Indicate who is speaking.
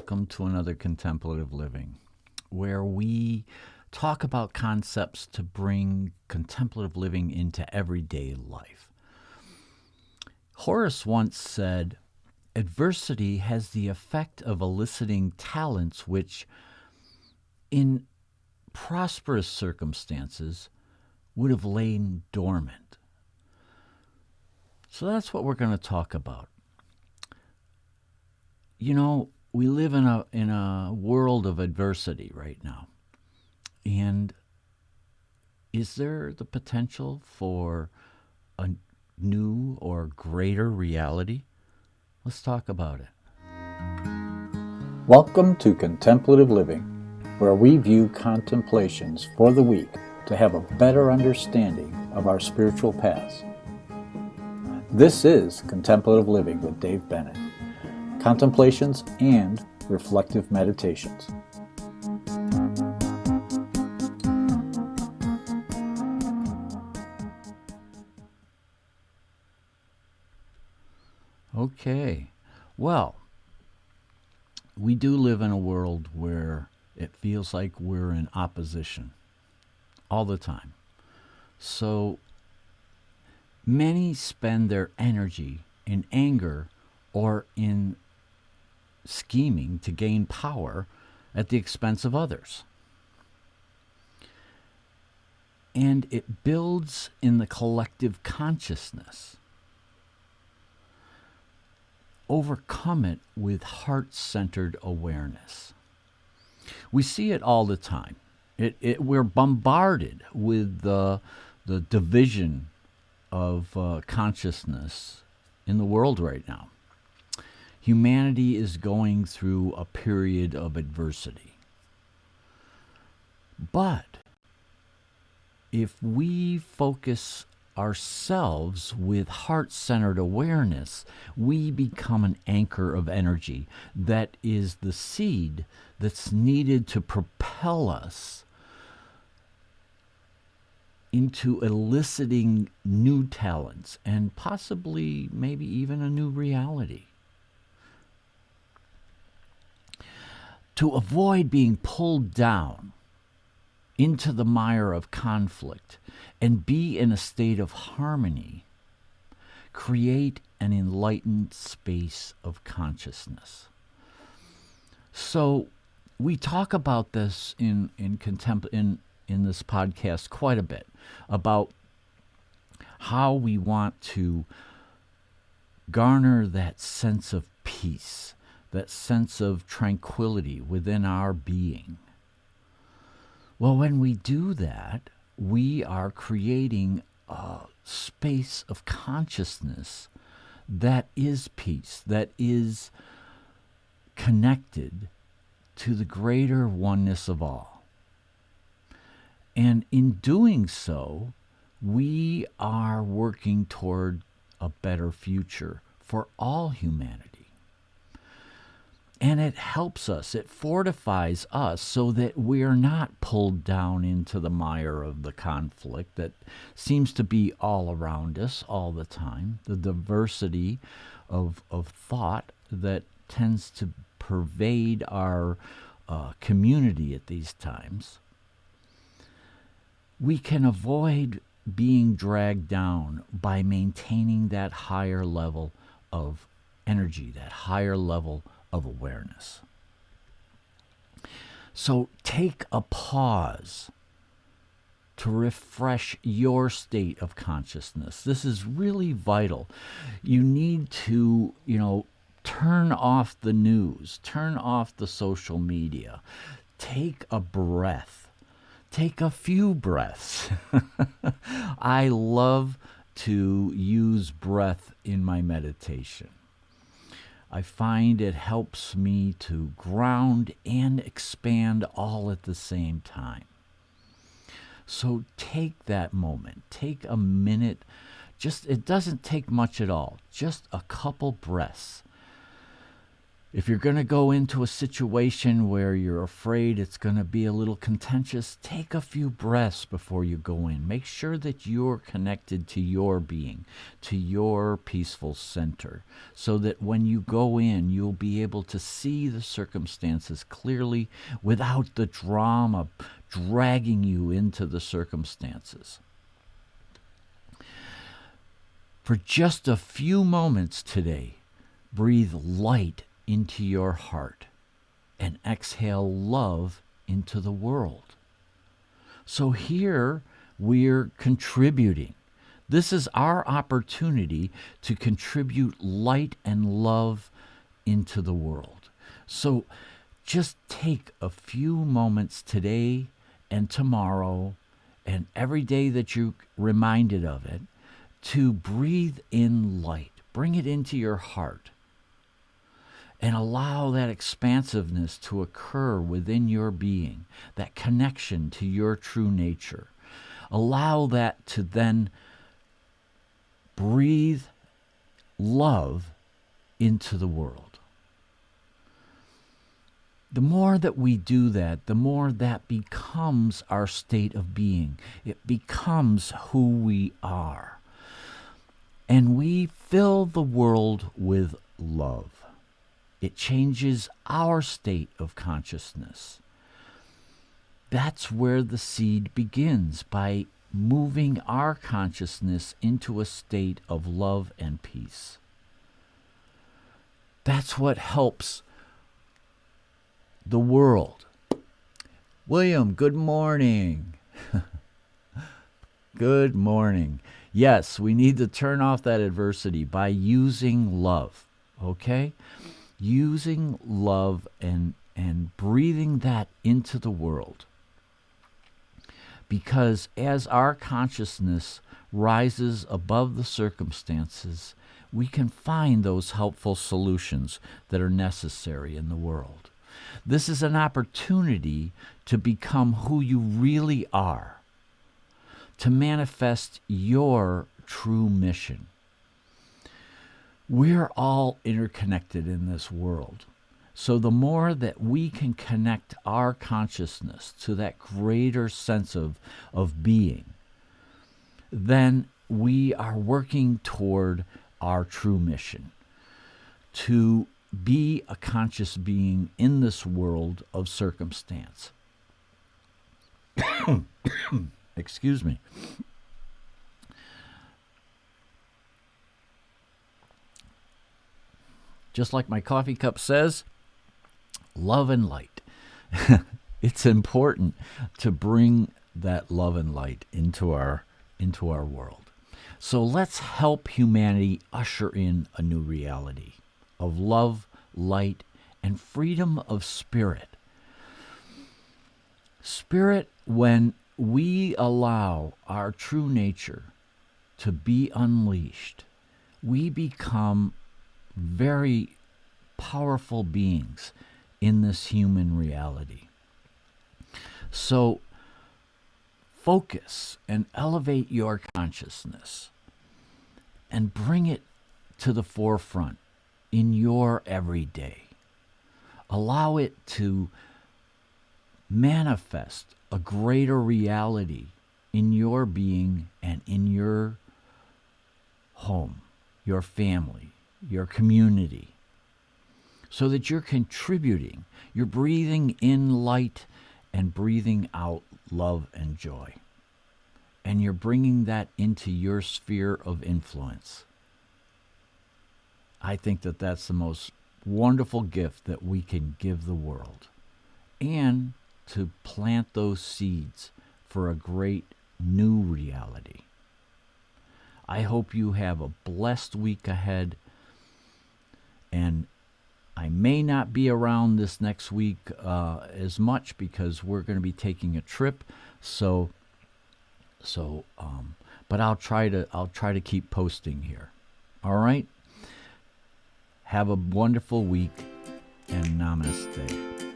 Speaker 1: welcome to another Contemplative Living, where we talk about concepts to bring contemplative living into everyday life. Horace once said, "Adversity has the effect of eliciting talents which, in prosperous circumstances, would have lain dormant." So that's what we're going to talk about. You know, we live in a world of adversity right now. And is there the potential for a new or greater reality? Let's talk about it.
Speaker 2: Welcome to Contemplative Living, where we view contemplations for the week to have a better understanding of our spiritual paths. This is Contemplative Living with Dave Bennett. Contemplations and reflective meditations.
Speaker 1: Okay. Well, we do live in a world where it feels like we're in opposition all the time. So many spend their energy in anger or in scheming to gain power at the expense of others. And it builds in the collective consciousness. Overcome it with heart-centered awareness. We see it all the time. We're bombarded with the division of consciousness in the world right now. Humanity is going through a period of adversity. But if we focus ourselves with heart-centered awareness, we become an anchor of energy that is the seed that's needed to propel us into eliciting new talents and possibly maybe even a new reality. To avoid being pulled down into the mire of conflict and be in a state of harmony, create an enlightened space of consciousness. So we talk about this in this podcast quite a bit, about how we want to garner that sense of peace, that sense of tranquility within our being. Well, when we do that, we are creating a space of consciousness that is peace, that is connected to the greater oneness of all. And in doing so, we are working toward a better future for all humanity. And it helps us, it fortifies us so that we're not pulled down into the mire of the conflict that seems to be all around us all the time, the diversity of thought that tends to pervade our community at these times. We can avoid being dragged down by maintaining that higher level of energy, that higher level of awareness. So take a pause to refresh your state of consciousness. This is really vital. You need to, turn off the news, turn off the social media, take a breath, take a few breaths. I love to use breath in my meditation. I find it helps me to ground and expand all at the same time. So take that moment, take a minute, it doesn't take much at all, just a couple breaths. If you're going to go into a situation where you're afraid it's going to be a little contentious, take a few breaths before you go in. Make sure that you're connected to your being, to your peaceful center, so that when you go in, you'll be able to see the circumstances clearly without the drama dragging you into the circumstances. For just a few moments today, breathe light into your heart and exhale love into the world. So here we're contributing. This is our opportunity to contribute light and love into the world. So just take a few moments today and tomorrow and every day that you're reminded of it to breathe in light. Bring it into your heart. And allow that expansiveness to occur within your being, that connection to your true nature. Allow that to then breathe love into the world. The more that we do that, the more that becomes our state of being. It becomes who we are. And we fill the world with love. It changes our state of consciousness. That's where the seed begins, by moving our consciousness into a state of love and peace. That's what helps the world. William, good morning. Good morning. Yes, we need to turn off that adversity by using love, okay? Using love and breathing that into the world. Because as our consciousness rises above the circumstances, we can find those helpful solutions that are necessary in the world. This is an opportunity to become who you really are, to manifest your true mission. We're all interconnected in this world. So the more that we can connect our consciousness to that greater sense of being, then we are working toward our true mission, to be a conscious being in this world of circumstance. Excuse me. Just like my coffee cup says, love and light. It's important to bring that love and light into our world. So let's help humanity usher in a new reality of love, light, and freedom of spirit. Spirit, when we allow our true nature to be unleashed, we become very powerful beings in this human reality. So focus and elevate your consciousness and bring it to the forefront in your everyday. Allow it to manifest a greater reality in your being and in your home, your family, your community, so that you're contributing, you're breathing in light and breathing out love and joy. And you're bringing that into your sphere of influence. I think that that's the most wonderful gift that we can give the world. And to plant those seeds for a great new reality. I hope you have a blessed week ahead. And I may not be around this next week as much because we're going to be taking a trip. But I'll try to keep posting here. All right. Have a wonderful week and namaste.